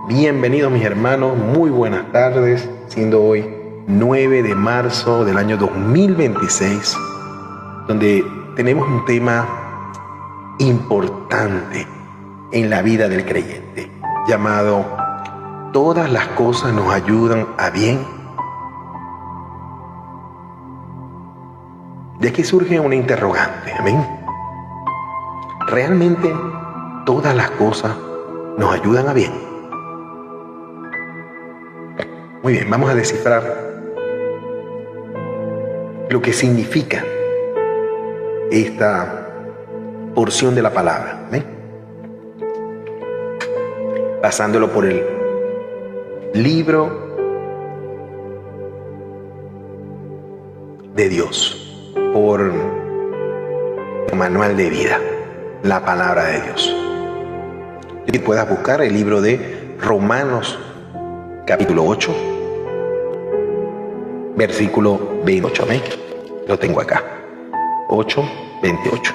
Bienvenidos mis hermanos, muy buenas tardes, siendo hoy 9 de marzo del año 2026, donde tenemos un tema importante en la vida del creyente, llamado ¿todas las cosas nos ayudan a bien? De aquí surge una interrogante, amén. ¿Realmente todas las cosas nos ayudan a bien? Muy bien, vamos a descifrar lo que significa esta porción de la palabra, ¿ven? Pasándolo por el libro de Dios, por el manual de vida, la palabra de Dios. Y puedas buscar el libro de Romanos, capítulo 8, versículo 28, amén. Lo tengo acá, 8:28.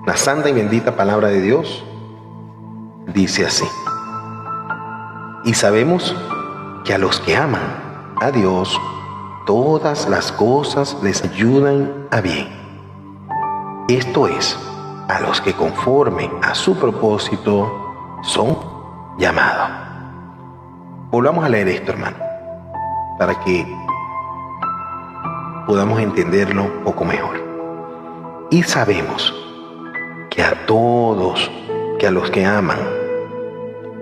La santa y bendita palabra de Dios dice así: y sabemos que a los que aman a Dios, todas las cosas les ayudan a bien. Esto es, a los que conforme a su propósito son llamados. Volvamos a leer esto, hermano, para que podamos entenderlo un poco mejor. Y sabemos que a todos, que a los que aman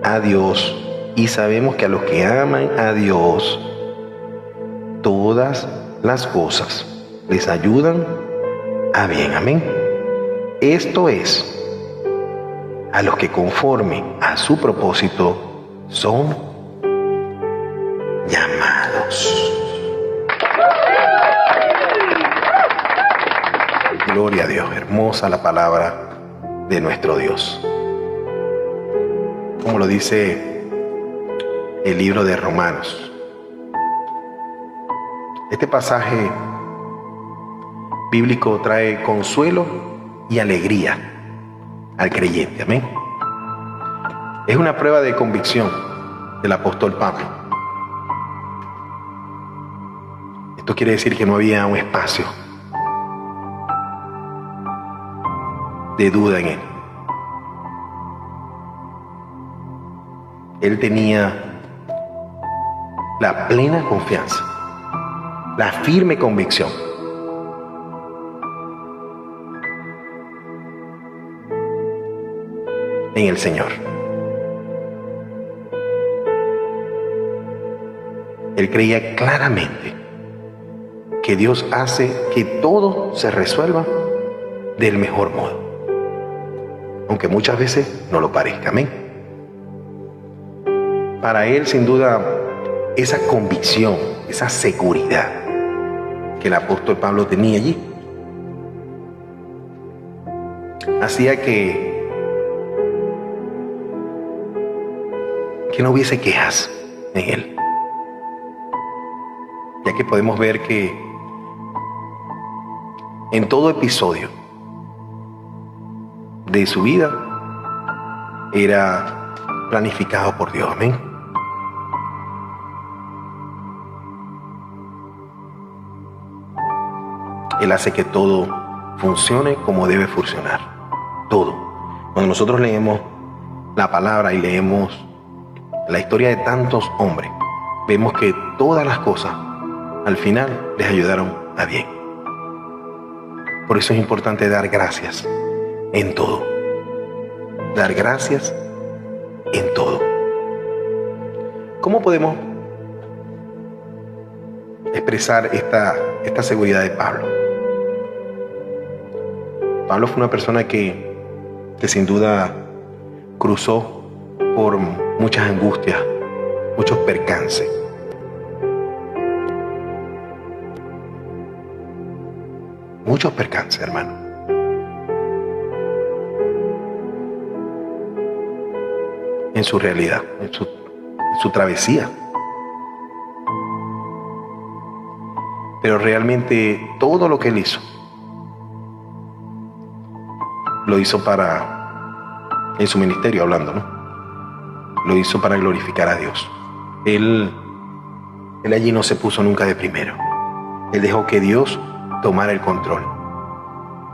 a Dios, y sabemos que a los que aman a Dios, todas las cosas les ayudan a bien, amén. Esto es, a los que conforme a su propósito son llamados. Gloria a Dios, hermosa la palabra de nuestro Dios. Como lo dice el libro de Romanos. Este pasaje bíblico trae consuelo y alegría al creyente, amén. Es una prueba de convicción del apóstol Pablo. Esto quiere decir que no había un espacio de duda en él. Él tenía la plena confianza, la firme convicción en el Señor. Él creía claramente que Dios hace que todo se resuelva del mejor modo, aunque muchas veces no lo parezca, amén. Para él, sin duda, esa convicción, esa seguridad que el apóstol Pablo tenía allí, hacía que no hubiese quejas en él, ya que podemos ver que en todo episodio de su vida era planificado por Dios, amén. Él hace que todo funcione como debe funcionar, todo. Cuando nosotros leemos la palabra y leemos la historia de tantos hombres, vemos que todas las cosas al final les ayudaron a bien. Por eso es importante dar gracias en todo. Dar gracias en todo. ¿Cómo podemos expresar esta seguridad de Pablo? Pablo fue una persona que sin duda cruzó por muchas angustias, muchos percances. Muchos percances, hermano. En su realidad, en su travesía. Pero realmente todo lo que él hizo, lo hizo para en su ministerio hablando, ¿no? Lo hizo para glorificar a Dios. Él allí no se puso nunca de primero. Él dejó que Dios tomara el control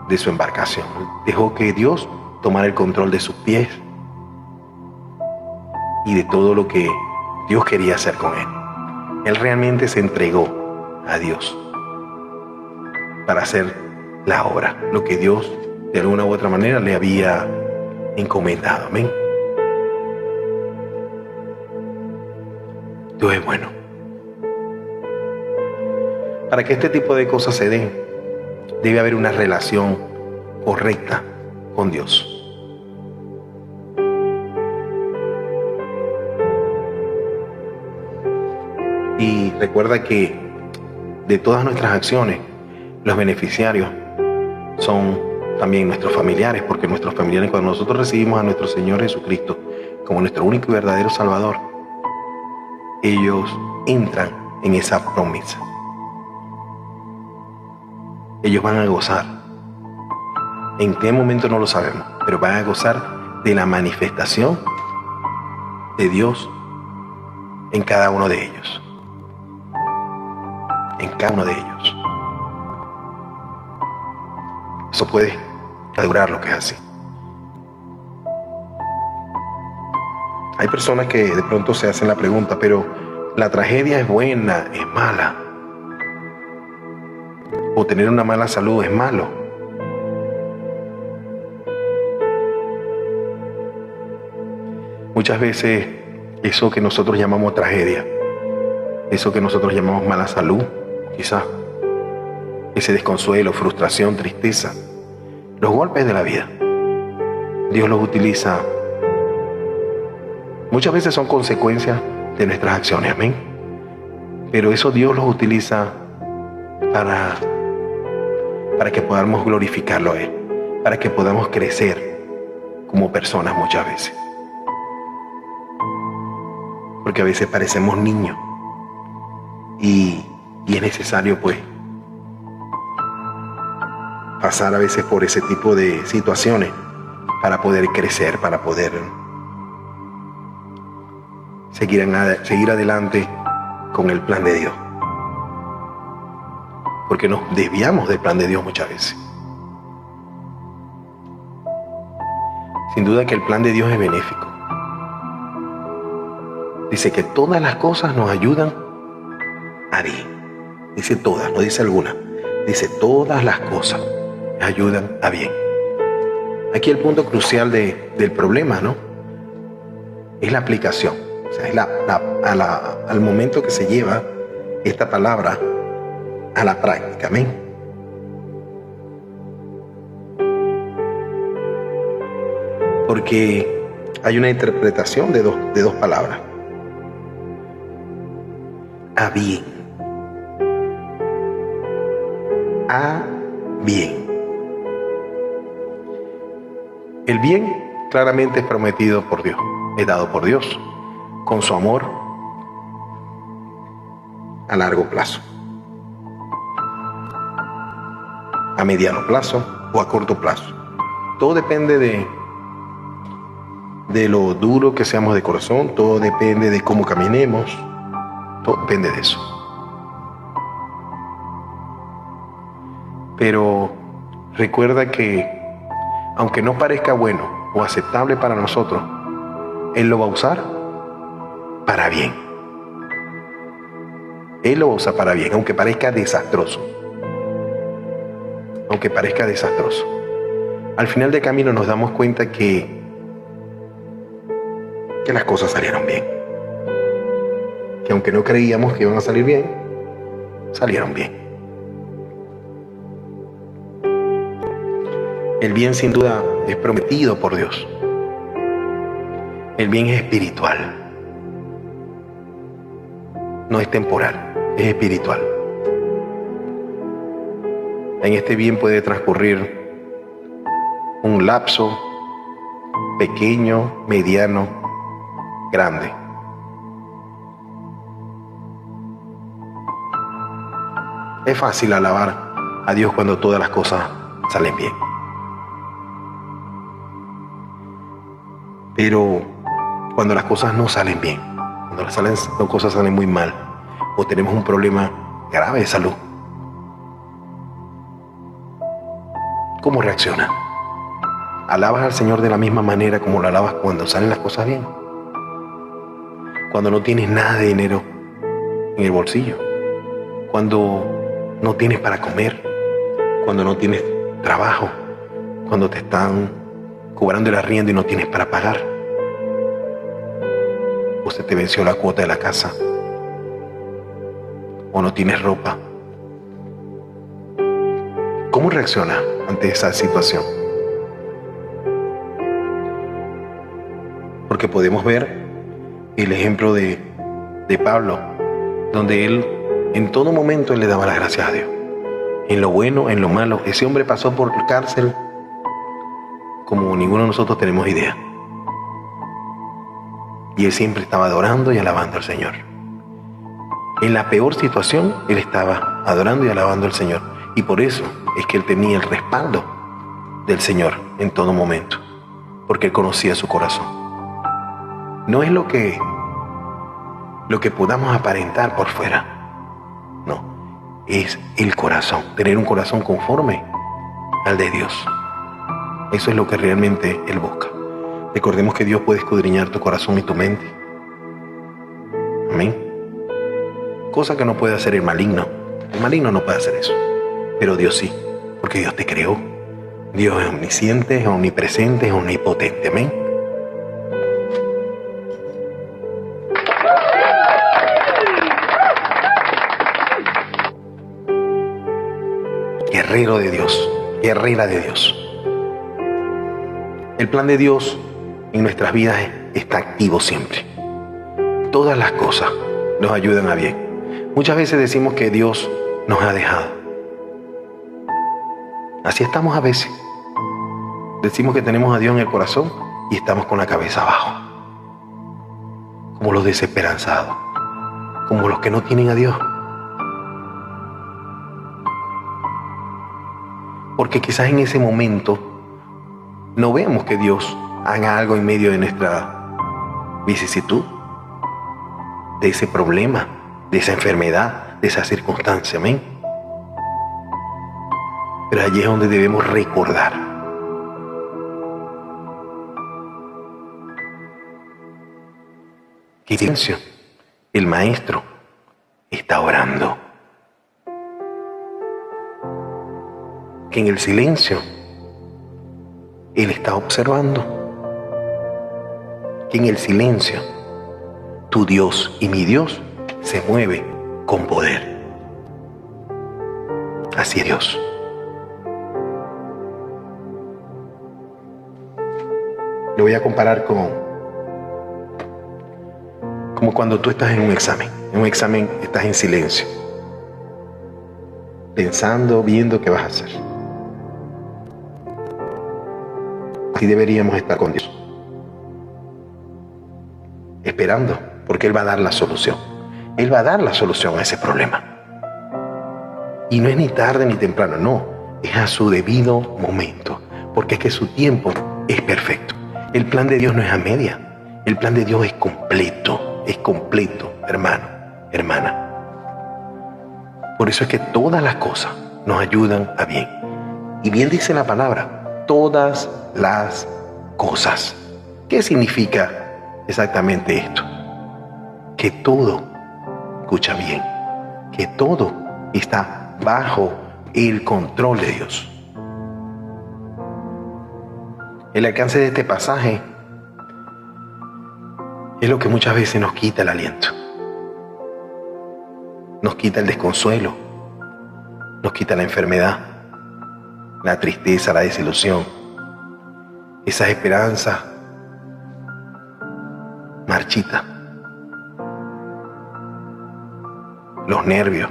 de su embarcación. Dejó que Dios tomara el control de sus pies y de todo lo que Dios quería hacer con él. Él realmente se entregó a Dios para hacer la obra, lo que Dios de alguna u otra manera le había encomendado. Amén. Dios es bueno. Para que este tipo de cosas se den, debe haber una relación correcta con Dios. Y recuerda que de todas nuestras acciones, los beneficiarios son también nuestros familiares, porque nuestros familiares, cuando nosotros recibimos a nuestro Señor Jesucristo como nuestro único y verdadero Salvador, ellos entran en esa promesa. Ellos van a gozar. ¿En qué momento no lo sabemos? Pero van a gozar de la manifestación de Dios en cada uno de ellos. En cada uno de ellos. Eso puede adorar lo que es así. Hay personas que de pronto se hacen la pregunta, pero ¿la tragedia es buena, es mala? ¿O tener una mala salud es malo? Muchas veces eso que nosotros llamamos tragedia, eso que nosotros llamamos mala salud, quizás, ese desconsuelo, frustración, tristeza, los golpes de la vida, Dios los utiliza. Muchas veces son consecuencias de nuestras acciones, amén. Pero eso Dios los utiliza para que podamos glorificarlo a Él, para que podamos crecer como personas muchas veces. Porque a veces parecemos niños y es necesario pues pasar a veces por ese tipo de situaciones para poder crecer, para poder seguir adelante con el plan de Dios. Porque nos desviamos del plan de Dios muchas veces. Sin duda que el plan de Dios es benéfico. Dice que todas las cosas nos ayudan a bien. Dice todas, no dice alguna. Dice todas las cosas nos ayudan a bien. Aquí el punto crucial del problema, ¿no? Es la aplicación. O sea, es al momento que se lleva esta palabra a la práctica. Amén. Porque hay una interpretación de dos palabras. A bien. A bien. El bien claramente es prometido por Dios, es dado por Dios, con su amor a largo plazo, a mediano plazo o a corto plazo. Todo depende de lo duro que seamos de corazón, todo depende de cómo caminemos, todo depende de eso. Pero recuerda que aunque no parezca bueno o aceptable para nosotros, Él lo va a usar para bien. Él lo va a usar para bien, aunque parezca desastroso. Aunque parezca desastroso. Al final del camino nos damos cuenta que las cosas salieron bien. Que aunque no creíamos que iban a salir bien, salieron bien. El bien sin duda es prometido por Dios. El bien es espiritual. No es temporal, es espiritual. En este bien puede transcurrir un lapso pequeño, mediano, grande. Es fácil alabar a Dios cuando todas las cosas salen bien. Pero cuando las cosas no salen bien, cuando las cosas salen muy mal, o tenemos un problema grave de salud, ¿cómo reacciona? ¿Alabas al Señor de la misma manera como lo alabas cuando salen las cosas bien? Cuando no tienes nada de dinero en el bolsillo, cuando no tienes para comer, cuando no tienes trabajo, cuando te están cobrando el arriendo y no tienes para pagar, o se te venció la cuota de la casa, o no tienes ropa. ¿Cómo reaccionas ante esa situación? Porque podemos ver el ejemplo de Pablo, donde él en todo momento él le daba las gracias a Dios. En lo bueno, en lo malo. Ese hombre pasó por cárcel como ninguno de nosotros tenemos idea. Y él siempre estaba adorando y alabando al Señor. En la peor situación, él estaba adorando y alabando al Señor. Y por eso es que él tenía el respaldo del Señor en todo momento. Porque él conocía su corazón. No es lo que podamos aparentar por fuera. No, es el corazón. Tener un corazón conforme al de Dios. Eso es lo que realmente Él busca. Recordemos que Dios puede escudriñar tu corazón y tu mente. Amén. Cosa que no puede hacer el maligno. El maligno no puede hacer eso. Pero Dios sí, porque Dios te creó. Dios es omnisciente, es omnipresente, es omnipotente. Amén. Guerrero de Dios, guerrera de Dios. El plan de Dios en nuestras vidas está activo siempre. Todas las cosas nos ayudan a bien. Muchas veces decimos que Dios nos ha dejado. Así estamos a veces. Decimos que tenemos a Dios en el corazón y estamos con la cabeza abajo. Como los desesperanzados, como los que no tienen a Dios. Porque quizás en ese momento no vemos que Dios haga algo en medio de nuestra vicisitud, de ese problema, de esa enfermedad, de esa circunstancia. Amén. Pero allí es donde debemos recordar que en silencio el Maestro está orando. Que en el silencio Él está observando. Que en el silencio tu Dios y mi Dios se mueve con poder. Así es Dios. Lo voy a comparar como cuando tú estás en un examen. En un examen estás en silencio, pensando, viendo qué vas a hacer. Así deberíamos estar con Dios, esperando, porque Él va a dar la solución. Él va a dar la solución a ese problema. Y no es ni tarde ni temprano, no, es a su debido momento, porque es que su tiempo es perfecto. El plan de Dios no es a media, el plan de Dios es completo, hermano, hermana. Por eso es que todas las cosas nos ayudan a bien. Y bien dice la palabra, todas las cosas. ¿Qué significa exactamente esto? Que todo, escucha bien, que todo está bajo el control de Dios. El alcance de este pasaje es lo que muchas veces nos quita el aliento, nos quita el desconsuelo, nos quita la enfermedad, la tristeza, la desilusión, esas esperanzas marchitas, los nervios.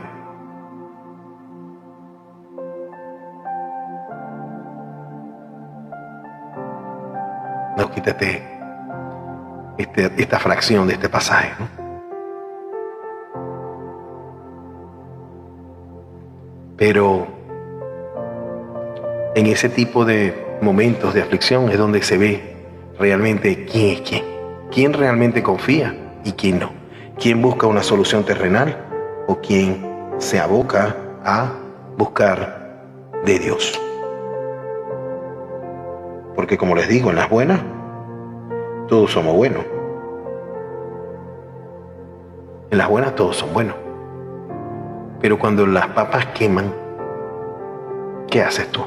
Nos quita esta fracción de este pasaje, ¿no? Pero en ese tipo de momentos de aflicción es donde se ve realmente quién es quién. Quién realmente confía y quién no. Quién busca una solución terrenal o quién se aboca a buscar de Dios. Porque como les digo, en las buenas, todos somos buenos. En las buenas todos son buenos. Pero cuando las papas queman, ¿qué haces tú?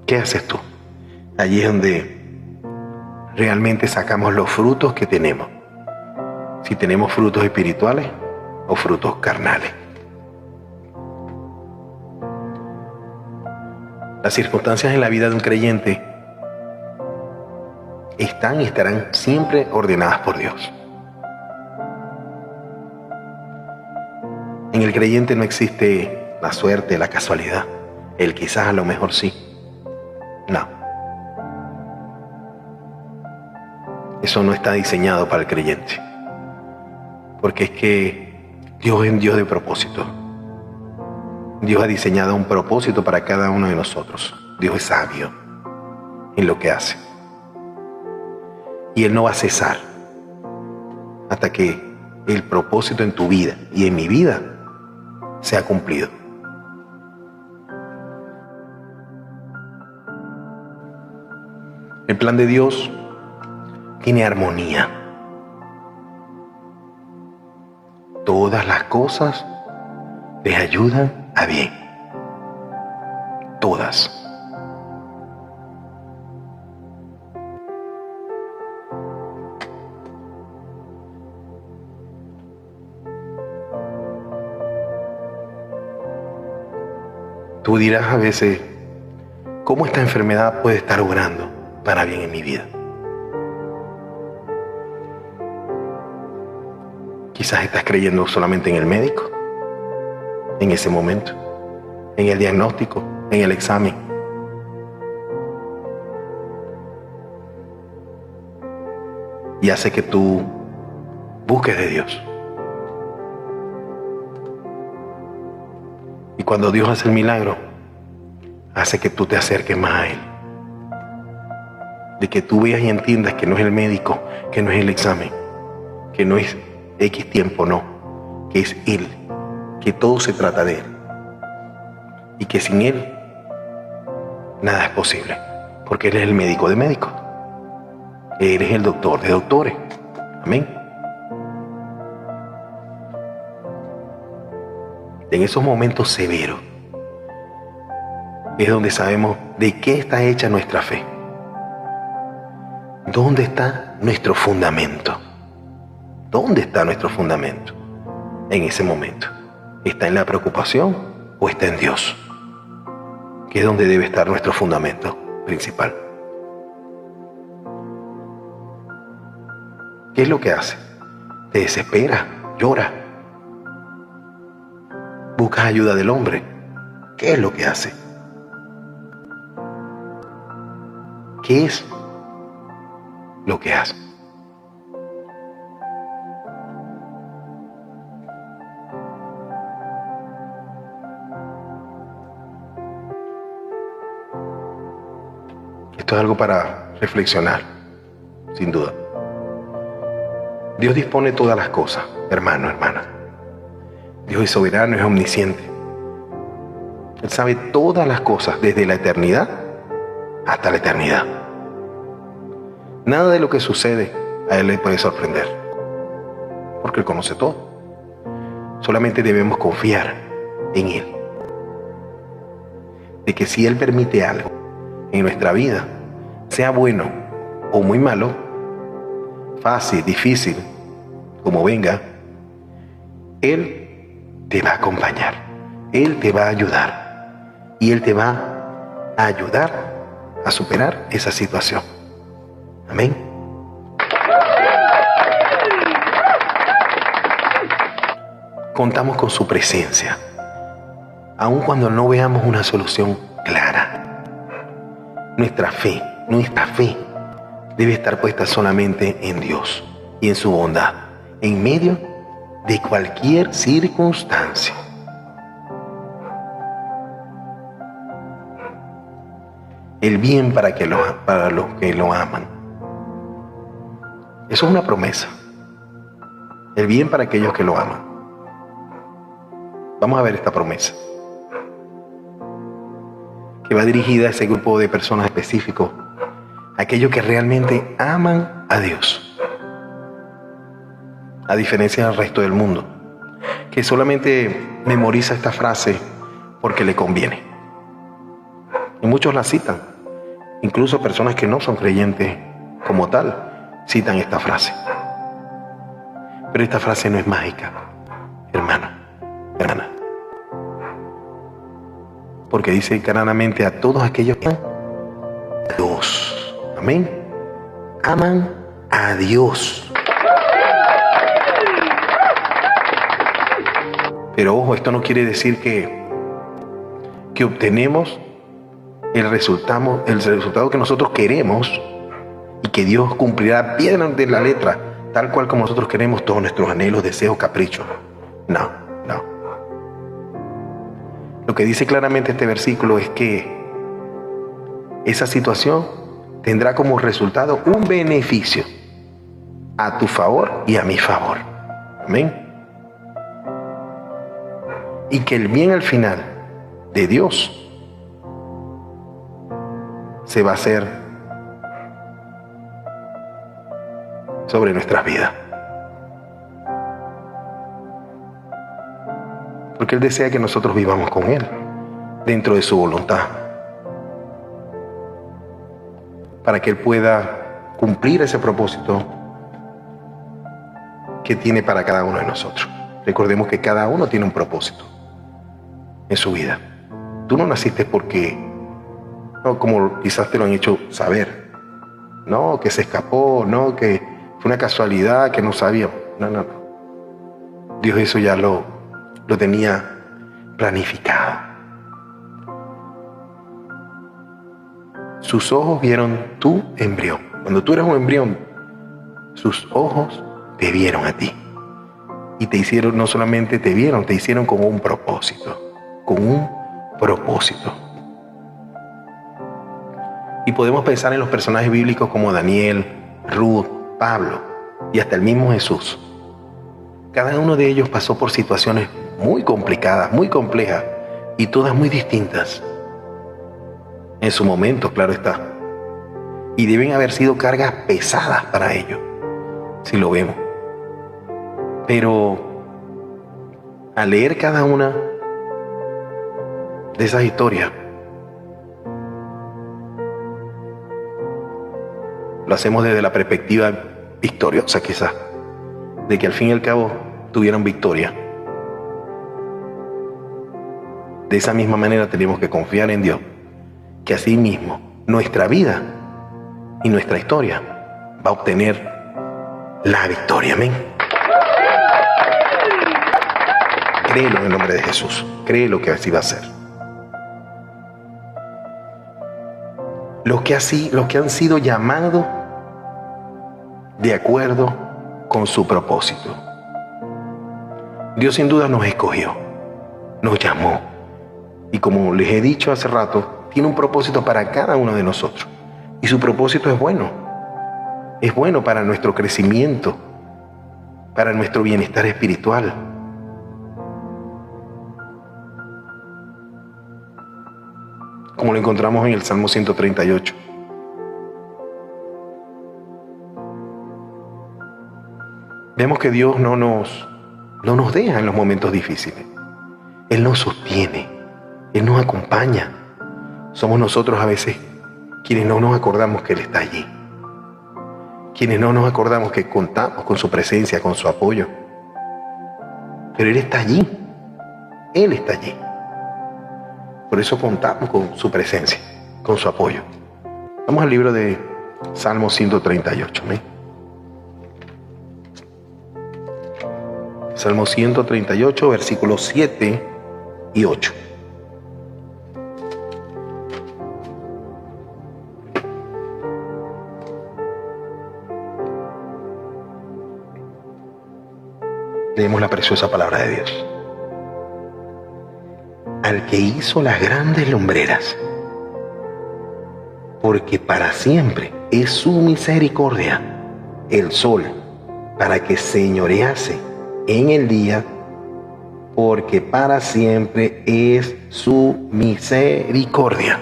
¿Qué haces tú? Allí es donde realmente sacamos los frutos que tenemos. Si tenemos frutos espirituales o frutos carnales. Las circunstancias en la vida de un creyente están y estarán siempre ordenadas por Dios. En el creyente no existe la suerte, la casualidad. El quizás, a lo mejor sí. No. Eso no está diseñado para el creyente. Porque es que Dios es un Dios de propósito. Dios ha diseñado un propósito para cada uno de nosotros. Dios es sabio en lo que hace. Y Él no va a cesar hasta que el propósito en tu vida y en mi vida sea cumplido. El plan de Dios tiene armonía. Todas las cosas les ayudan a bien. Todas. Tú dirás a veces, ¿cómo esta enfermedad puede estar obrando para bien en mi vida? Quizás estás creyendo solamente en el médico, en ese momento, en el diagnóstico, en el examen. Y hace que tú busques de Dios. Y cuando Dios hace el milagro, hace que tú te acerques más a Él. De que tú veas y entiendas que no es el médico, que no es el examen, que no es X tiempo, no, que es Él, que todo se trata de Él. Y que sin Él, nada es posible, porque Él es el médico de médicos. Él es el doctor de doctores. Amén. En esos momentos severos es donde sabemos de qué está hecha nuestra fe. ¿Dónde está nuestro fundamento? ¿Dónde está nuestro fundamento? En ese momento. ¿Está en la preocupación o está en Dios? Que es donde debe estar nuestro fundamento principal. ¿Qué es lo que hace? Te desespera, llora. Buscas ayuda del hombre. ¿Qué es lo que hace? ¿Qué es lo que hace? Esto es algo para reflexionar, sin duda. Dios dispone todas las cosas, hermano, hermana. Dios es soberano, es omnisciente. Él sabe todas las cosas, desde la eternidad hasta la eternidad. Nada de lo que sucede a Él le puede sorprender, porque Él conoce todo. Solamente debemos confiar en Él. De que si Él permite algo en nuestra vida, sea bueno o muy malo, fácil, difícil, como venga, Él te va a acompañar, Él te va a ayudar y Él te va a ayudar a superar esa situación. Amén. Contamos con su presencia, aun cuando no veamos una solución clara. Nuestra fe debe estar puesta solamente en Dios y en su bondad, en medio de cualquier circunstancia. el bien para los que lo aman. Eso es una promesa. El bien para aquellos que lo aman. Vamos a ver esta promesa, que va dirigida a ese grupo de personas específicos, aquellos que realmente aman a Dios, a diferencia del resto del mundo, que solamente memoriza esta frase porque le conviene. Y muchos la citan, incluso personas que no son creyentes como tal, citan esta frase. Pero esta frase no es mágica, hermana. Porque dice claramente a todos aquellos que aman a Dios. Amén. Aman a Dios. Pero ojo, esto no quiere decir que obtenemos el resultado que nosotros queremos y que Dios cumplirá bien de la letra, tal cual como nosotros queremos todos nuestros anhelos, deseos, caprichos. No. Lo que dice claramente este versículo es que esa situación tendrá como resultado un beneficio a tu favor y a mi favor. Amén. Y que el bien al final de Dios se va a hacer sobre nuestras vidas. Porque Él desea que nosotros vivamos con Él, dentro de su voluntad, para que Él pueda cumplir ese propósito que tiene para cada uno de nosotros. Recordemos que cada uno tiene un propósito en su vida. Tú no naciste porque, no, como quizás te lo han hecho saber, no, que se escapó, no, que fue una casualidad, que no sabía. No. Dios eso ya lo tenía planificado. Sus ojos vieron tu embrión. Cuando tú eras un embrión, sus ojos te vieron a ti. Y te hicieron, no solamente te vieron, te hicieron con un propósito. Y podemos pensar en los personajes bíblicos como Daniel, Ruth, Pablo y hasta el mismo Jesús. Cada uno de ellos pasó por situaciones muy complicadas, muy complejas y todas muy distintas. En su momento, claro está. Y deben haber sido cargas pesadas para ellos, si lo vemos. Pero al leer cada una de esas historias, lo hacemos desde la perspectiva victoriosa quizás, de que al fin y al cabo tuvieron victoria. De esa misma manera tenemos que confiar en Dios, que así mismo nuestra vida y nuestra historia va a obtener la victoria. Amén. Créelo en el nombre de Jesús. Créelo que así va a ser. Los que han sido llamados de acuerdo con su propósito. Dios sin duda nos escogió, nos llamó. Y como les he dicho hace rato, tiene un propósito para cada uno de nosotros. Y su propósito es bueno. Es bueno para nuestro crecimiento, para nuestro bienestar espiritual. Como lo encontramos en el Salmo 138. Vemos que Dios no nos deja en los momentos difíciles. Él nos sostiene, Él nos acompaña. Somos nosotros a veces quienes no nos acordamos que Él está allí. Quienes no nos acordamos que contamos con su presencia, con su apoyo. Pero Él está allí. Él está allí. Por eso contamos con su presencia, con su apoyo. Vamos al libro de Salmo 138. ¿sí? Salmo 138, versículos 7 y 8. Leemos la preciosa palabra de Dios. Al que hizo las grandes lumbreras porque para siempre es su misericordia. El sol, para que señorease en el día, porque para siempre es su misericordia.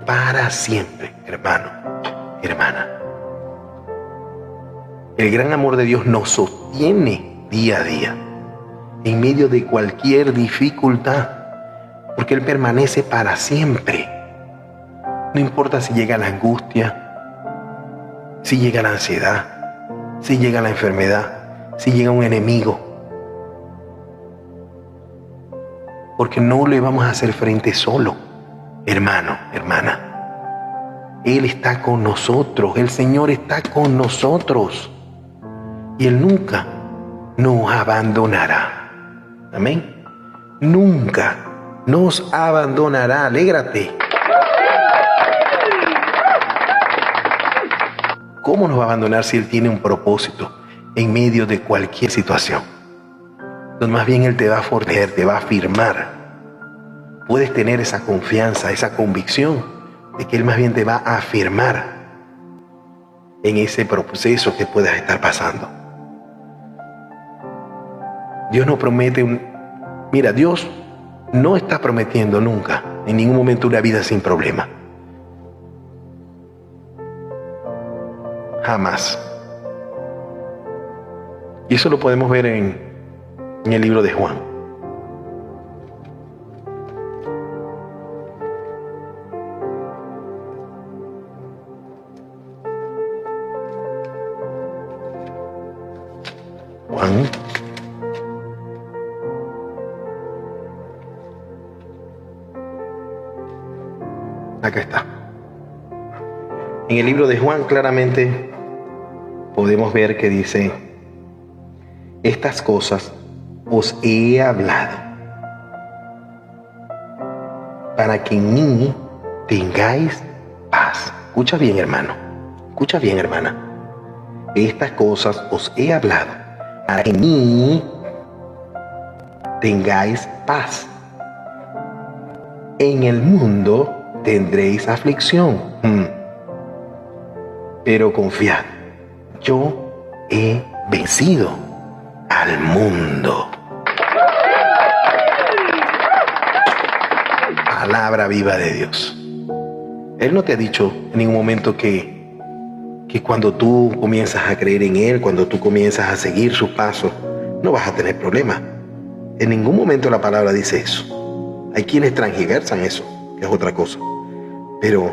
Para siempre, hermano, hermana. El gran amor de Dios nos sostiene día a día, en medio de cualquier dificultad, porque Él permanece para siempre. No importa si llega la angustia, si llega la ansiedad, si llega la enfermedad, si llega un enemigo, porque no le vamos a hacer frente solo, hermano, hermana. Él está con nosotros, el Señor está con nosotros y Él nunca nos abandonará. Amén. Nunca nos abandonará. Alégrate. ¿Cómo nos va a abandonar si Él tiene un propósito en medio de cualquier situación? Entonces más bien Él te va a fortalecer, te va a afirmar. Puedes tener esa confianza, esa convicción de que Él más bien te va a afirmar en ese proceso que puedas estar pasando. Dios no promete Mira, Dios no está prometiendo nunca, en ningún momento, una vida sin problema. Jamás. Y eso lo podemos ver en el libro de Juan. Juan. Acá está. En el libro de Juan claramente podemos ver que dice: estas cosas os he hablado para que en mí tengáis paz. Escucha bien, hermano. Escucha bien, hermana. Estas cosas os he hablado para que en mí tengáis paz. En el mundo tendréis aflicción. Pero confiad, yo he vencido al mundo. Palabra viva de Dios. Él no te ha dicho en ningún momento que cuando tú comienzas a creer en Él, cuando tú comienzas a seguir sus pasos, no vas a tener problemas. En ningún momento la palabra dice eso. Hay quienes transgiversan eso, que es otra cosa. Pero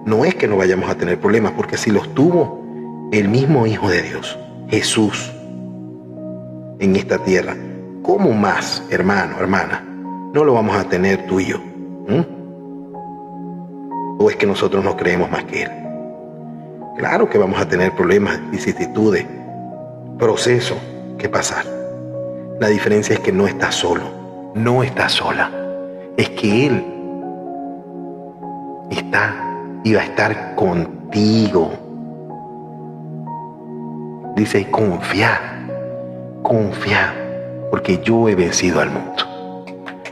no es que no vayamos a tener problemas, porque si los tuvo el mismo Hijo de Dios, Jesús, en esta tierra, ¿cómo más, hermano, hermana, no lo vamos a tener tú y yo? ¿O es que nosotros no creemos más que Él? Claro que vamos a tener problemas, vicisitudes, procesos que pasar. La diferencia es que no estás solo, no estás sola. Es que Él está y va a estar contigo. Dice: confía, confía, porque yo he vencido al mundo.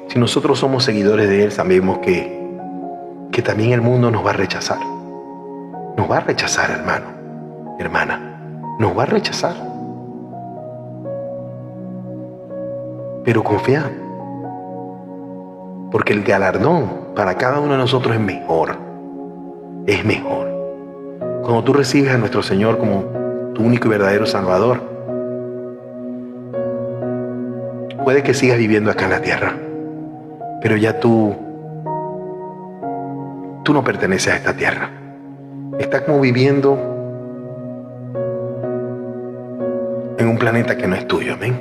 Si nosotros somos seguidores de Él, sabemos que también el mundo nos va a rechazar. Nos va a rechazar, hermano, hermana, nos va a rechazar. Pero confía, porque el galardón para cada uno de nosotros es mejor. Es mejor. Cuando tú recibes a nuestro Señor como tu único y verdadero Salvador, puede que sigas viviendo acá en la tierra, pero ya tú no perteneces a esta tierra. Estás como viviendo en un planeta que no es tuyo, amén.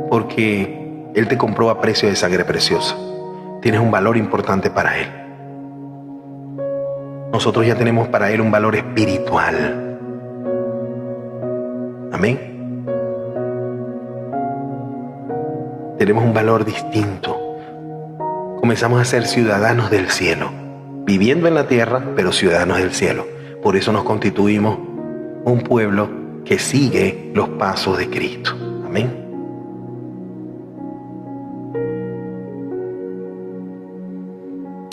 Porque Él te compró a precio de sangre preciosa. Tienes un valor importante para Él. Nosotros ya tenemos para Él un valor espiritual. Amén. Tenemos un valor distinto. Comenzamos a ser ciudadanos del cielo, viviendo en la tierra, pero ciudadanos del cielo. Por eso nos constituimos un pueblo que sigue los pasos de Cristo. Amén.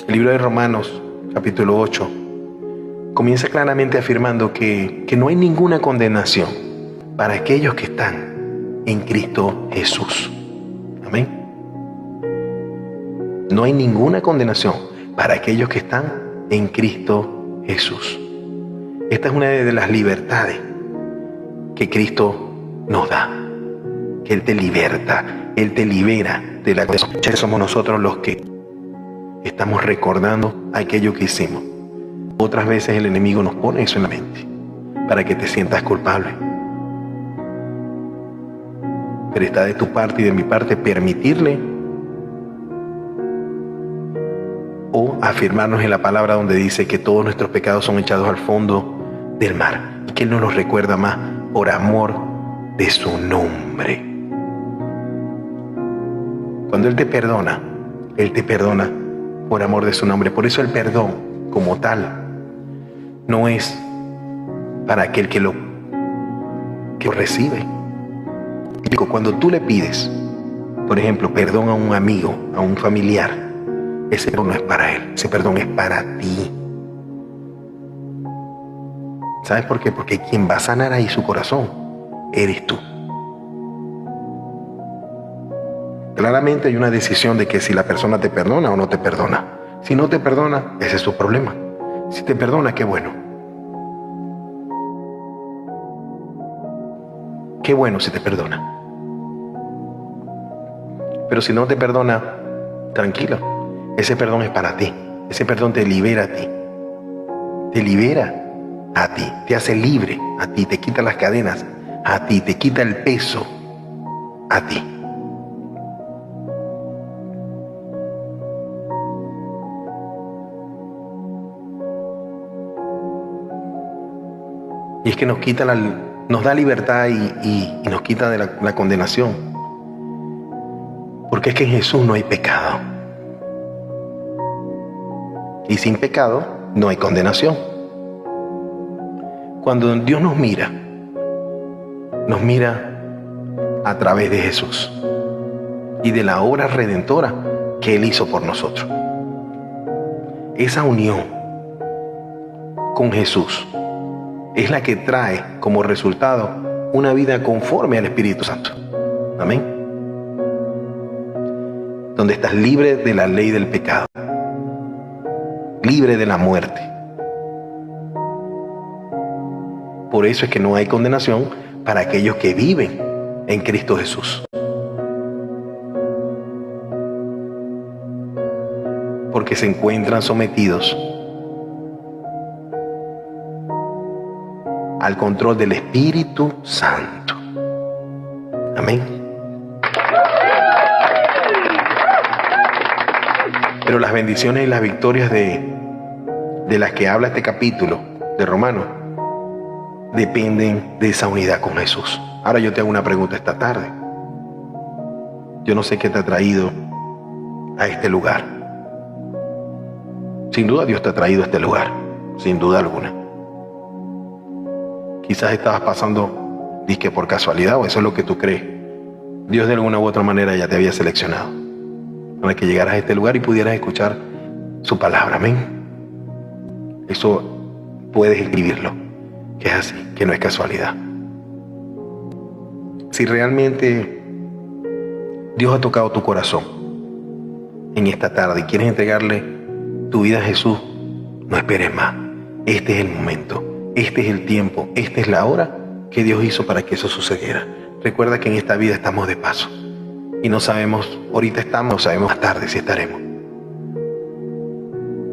El libro de Romanos, capítulo 8, comienza claramente afirmando que no hay ninguna condenación para aquellos que están en Cristo Jesús. Amén. No hay ninguna condenación para aquellos que están en Cristo Jesús. Esta es una de las libertades que Cristo nos da, que Él te liberta, Él te libera de la condenación. Ya somos nosotros los que estamos recordando aquello que hicimos. Otras veces el enemigo nos pone eso en la mente para que te sientas culpable. Pero está de tu parte y de mi parte permitirle o afirmarnos en la palabra donde dice que todos nuestros pecados son echados al fondo del mar y que Él no los recuerda más por amor de su nombre. Cuando Él te perdona por amor de su nombre. Por eso el perdón como tal no es para aquel que lo recibe. Cuando tú le pides, por ejemplo, perdón a un amigo, a un familiar, ese perdón no es para él, ese perdón es para ti. ¿Sabes por qué? Porque quien va a sanar ahí su corazón eres tú. Claramente hay una decisión de que si la persona te perdona o no te perdona. Si no te perdona, ese es su problema. Si te perdona, qué bueno. Qué bueno si te perdona. Pero si no te perdona, tranquilo. Ese perdón es para ti. Ese perdón te libera a ti. Te libera a ti. Te hace libre a ti. Te quita las cadenas a ti. Te quita el peso a ti. Y es que nos da libertad y nos quita de la condenación. Porque es que en Jesús no hay pecado. Y sin pecado no hay condenación. Cuando Dios nos mira a través de Jesús y de la obra redentora que Él hizo por nosotros. Esa unión con Jesús es la que trae como resultado una vida conforme al Espíritu Santo. Amén. Donde estás libre de la ley del pecado, libre de la muerte. Por eso es que no hay condenación para aquellos que viven en Cristo Jesús. Porque se encuentran sometidos al control del Espíritu Santo. Amén. Pero las bendiciones y las victorias de las que habla este capítulo de Romanos dependen de esa unidad con Jesús. Ahora yo te hago una pregunta esta tarde. Yo no sé qué te ha traído a este lugar. Sin duda Dios te ha traído a este lugar, sin duda alguna. Quizás estabas pasando disque por casualidad, o eso es lo que tú crees. Dios de alguna u otra manera ya te había seleccionado para que llegaras a este lugar y pudieras escuchar su palabra. Amén. Eso puedes escribirlo, que es así, que no es casualidad. Si realmente Dios ha tocado tu corazón en esta tarde y quieres entregarle tu vida a Jesús, no esperes más. Este es el momento. Este es el tiempo, esta es la hora que Dios hizo para que eso sucediera. Recuerda que en esta vida estamos de paso y no sabemos, ahorita estamos, no sabemos más tarde si estaremos.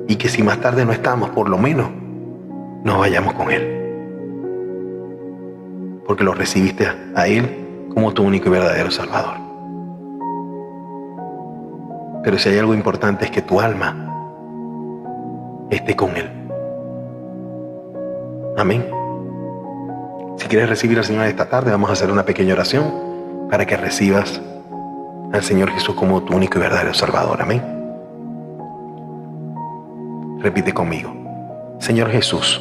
Y que si más tarde no estamos, por lo menos nos vayamos con Él. Porque lo recibiste a Él como tu único y verdadero Salvador. Pero si hay algo importante es que tu alma esté con Él. Amén. Si quieres recibir al Señor esta tarde, vamos a hacer una pequeña oración para que recibas al Señor Jesús como tu único y verdadero Salvador. Amén. Repite conmigo. Señor Jesús,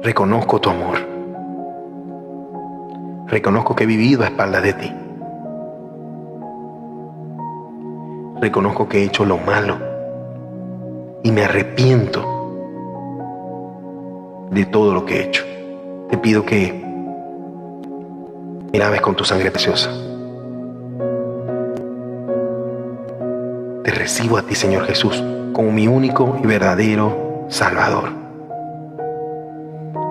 reconozco tu amor. Reconozco que he vivido a espaldas de ti. reconozco que he hecho lo malo y me arrepiento de todo lo que he hecho. Te pido que me laves con tu sangre preciosa. Te recibo a ti, Señor Jesús, como mi único y verdadero Salvador.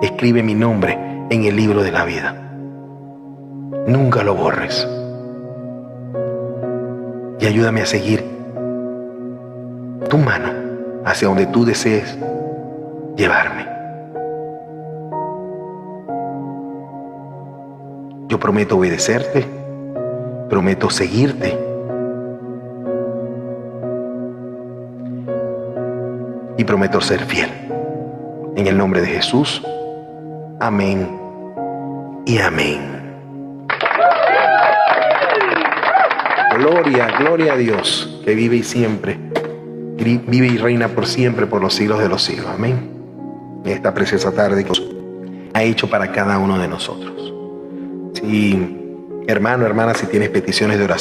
Escribe mi nombre en el libro de la vida. Nunca lo borres. Y ayúdame a seguir tu mano hacia donde tú desees llevarme. Yo prometo obedecerte, prometo seguirte y prometo ser fiel. En el nombre de Jesús, amén y amén. Gloria, gloria a Dios, que vive y siempre, vive y reina por siempre, por los siglos de los siglos. Amén. En esta preciosa tarde que Dios ha hecho para cada uno de nosotros. Si, hermano, hermana, si tienes peticiones de oración,